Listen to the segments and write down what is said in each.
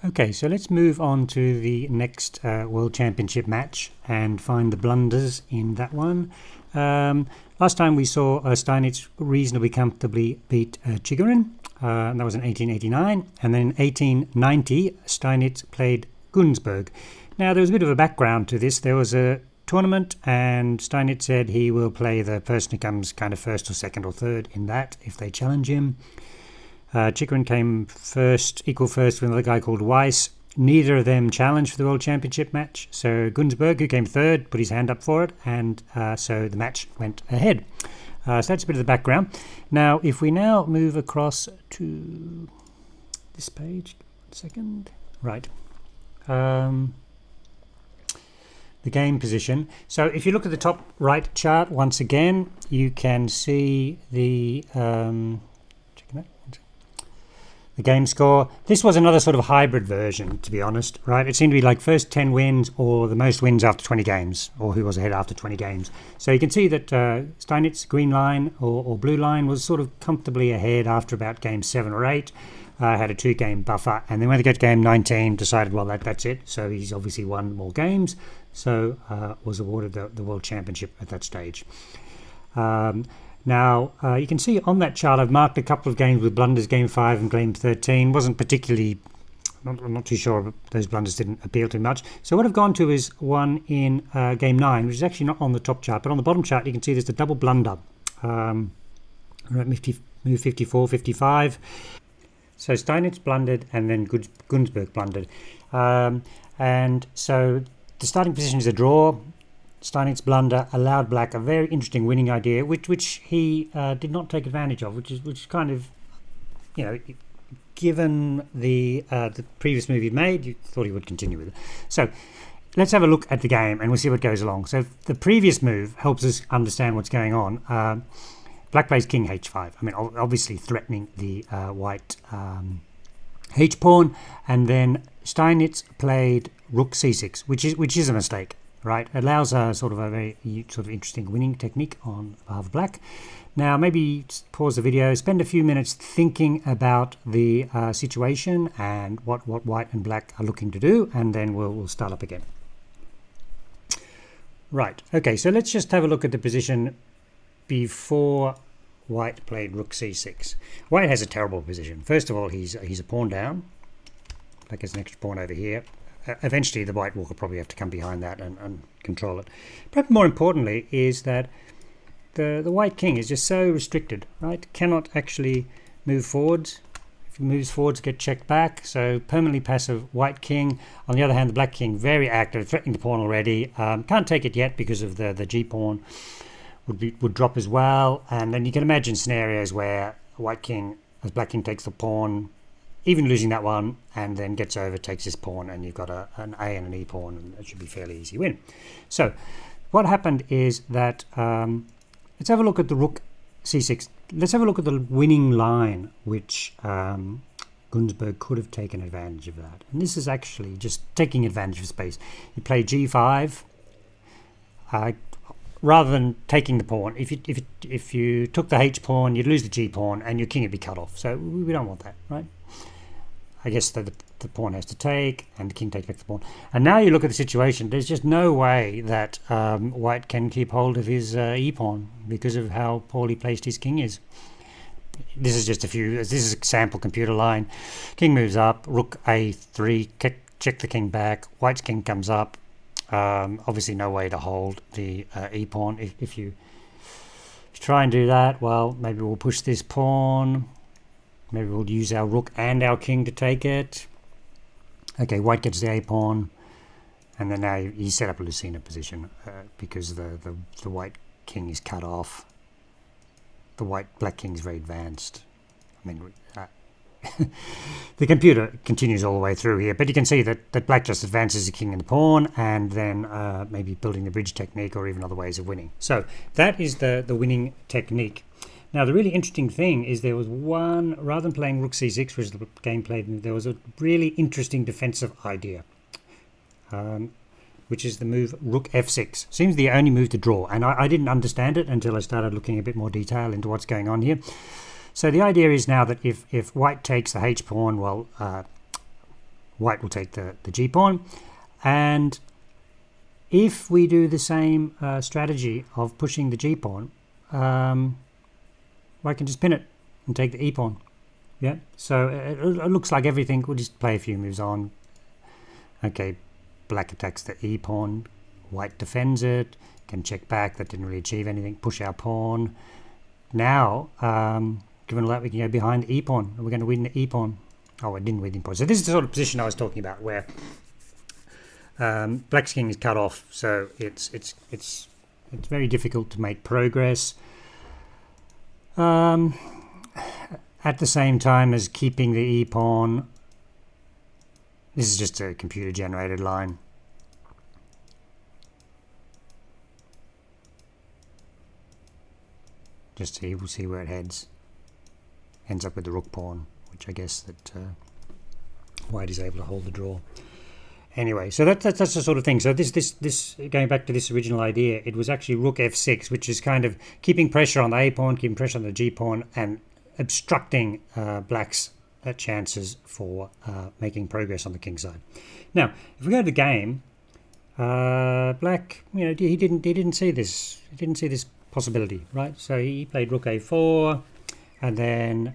Okay, so let's move on to the next World Championship match and find the blunders in that one. Last time we saw Steinitz reasonably comfortably beat Chigorin, and that was in 1889. And then in 1890, Steinitz played Gunsberg. Now, there was a bit of a background to this. There was a tournament, and Steinitz said he will play the person who comes kind of first or second or third in that if they challenge him. Chigorin came first, equal first with another guy called Weiss. Neither of them challenged for the World Championship match. So Gunsberg, who came third, put his hand up for it, and so the match went ahead. So that's a bit of the background. Now, if we now move across to this page, 1 second. Right. The game position. So if you look at the top right chart once again, you can see the game score. This was another sort of hybrid version, to be honest, right? It seemed to be like first 10 wins or the most wins after 20 games, or who was ahead after 20 games. So you can see that Steinitz, green line or blue line, was sort of comfortably ahead after about game 7 or 8. Had a 2-game buffer, and then when they got to game 19, decided, well, that's it. So he's obviously won more games, so was awarded the World Championship at that stage. Now, you can see on that chart I've marked a couple of games with blunders, game 5 and game 13. Wasn't particularly, I'm not too sure those blunders didn't appeal too much. So what I've gone to is one in game 9, which is actually not on the top chart, but on the bottom chart you can see there's the double blunder. Move 54, 55. So Steinitz blundered and then Gunsberg blundered. And so the starting position is a draw. Steinitz blunder allowed Black a very interesting winning idea, which he did not take advantage of, which is kind of, you know, given the previous move he'd made, you thought he would continue with it. So let's have a look at the game and we'll see what goes along. So the previous move helps us understand what's going on. Black plays king h5. I mean, obviously threatening the white h-pawn, and then Steinitz played rook c6, which is a mistake. Right, it allows a sort of a very sort of interesting winning technique on behalf of Black. Now, maybe pause the video, spend a few minutes thinking about the situation and what White and Black are looking to do, and then we'll start up again. Right, okay, so let's just have a look at the position before White played rook c6. White has a terrible position. First of all, he's a pawn down. Black has an extra pawn over here. Eventually the white will probably have to come behind that and control it. Perhaps more importantly is that the white king is just so restricted, right? Cannot actually move forwards. If he moves forwards, get checked back. So permanently passive white king. On the other hand, the black king very active, threatening the pawn already. Can't take it yet because of the g pawn would drop as well. And then you can imagine scenarios where white king, as black king takes the pawn, even losing that one, and then gets over, takes his pawn, and you've got an A and an E pawn, and it should be a fairly easy win. So what happened is that, let's have a look at the rook c6. Let's have a look at the winning line, which Gunsberg could have taken advantage of that. And this is actually just taking advantage of space. He played g5. Rather than taking the pawn, if you took the h pawn, you'd lose the g pawn, and your king would be cut off. So we don't want that, right? I guess the pawn has to take, and the king takes back the pawn. And now you look at the situation. There's just no way that White can keep hold of his e pawn because of how poorly placed his king is. This is just this is a sample computer line. King moves up, rook a3, check the king back. White's king comes up. Obviously no way to hold the e pawn. If you try and do that, well, maybe we'll push this pawn. Maybe we'll use our rook and our king to take it. Okay, white gets the a pawn, and then now you set up a Lucena position because the white king is cut off. The black king is very advanced. I mean, the computer continues all the way through here, but you can see that black just advances the king and the pawn, and then maybe building the bridge technique or even other ways of winning. So that is the winning technique. Now, the really interesting thing is there was one, rather than playing rook c6, which the game played, there was a really interesting defensive idea, which is the move rook f6. Seems the only move to draw, and I didn't understand it until I started looking a bit more detail into what's going on here. So the idea is now that if white takes the h pawn, well, white will take the g-pawn. And if we do the same strategy of pushing the g-pawn, white can just pin it and take the e-pawn. Yeah, so it looks like everything. We'll just play a few moves on. Okay, black attacks the e-pawn, white defends it, can check back. That didn't really achieve anything. Push our pawn. Now, given that, we can go behind the e-pawn. We're going to win the e-pawn. Oh, I didn't win the e-pawn. So this is the sort of position I was talking about, where black's king is cut off. So it's very difficult to make progress. At the same time as keeping the e-pawn. This is just a computer generated line. Just see, we'll see where it heads. Ends up with the rook pawn, which I guess that white is able to hold the draw. Anyway, so that's the sort of thing. So this going back to this original idea, it was actually rook f6, which is kind of keeping pressure on the a pawn, keeping pressure on the g pawn, and obstructing black's chances for making progress on the king side. Now, if we go to the game, black, he didn't see this. He didn't see this possibility, right? So he played rook a4, and then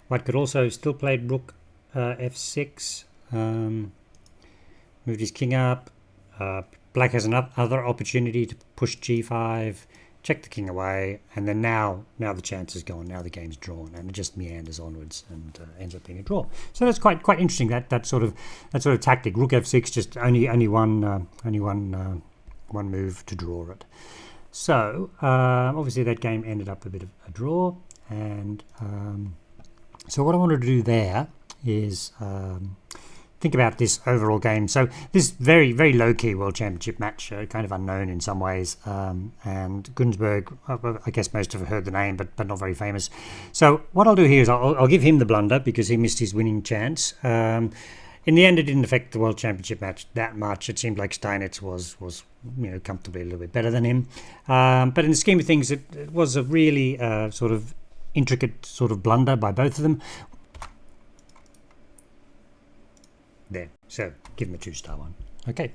white could also still play rook f6. Moved his king up. Black has another opportunity to push g5, check the king away, and then now the chance is gone. Now the game's drawn, and it just meanders onwards and ends up being a draw. So that's quite interesting. That sort of tactic. Rook f6, just only one move to draw it. So obviously that game ended up a bit of a draw, and so what I wanted to do there is think about this overall game. So this very, very low-key World Championship match, kind of unknown in some ways, and Gunsberg, I guess most have heard the name, but not very famous. So what I'll do here is I'll give him the blunder because he missed his winning chance. In the end, it didn't affect the World Championship match that much. It seemed like Steinitz was comfortably a little bit better than him. But in the scheme of things, it was a really sort of intricate sort of blunder by both of them. There, so give him a 2-star one. Okay,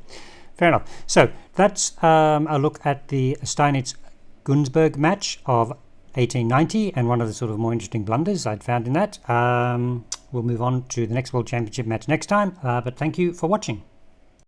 fair enough. So that's a look at the Steinitz-Gunsberg match of 1890 and one of the sort of more interesting blunders I'd found in that. We'll move on to the next World Championship match next time, but thank you for watching.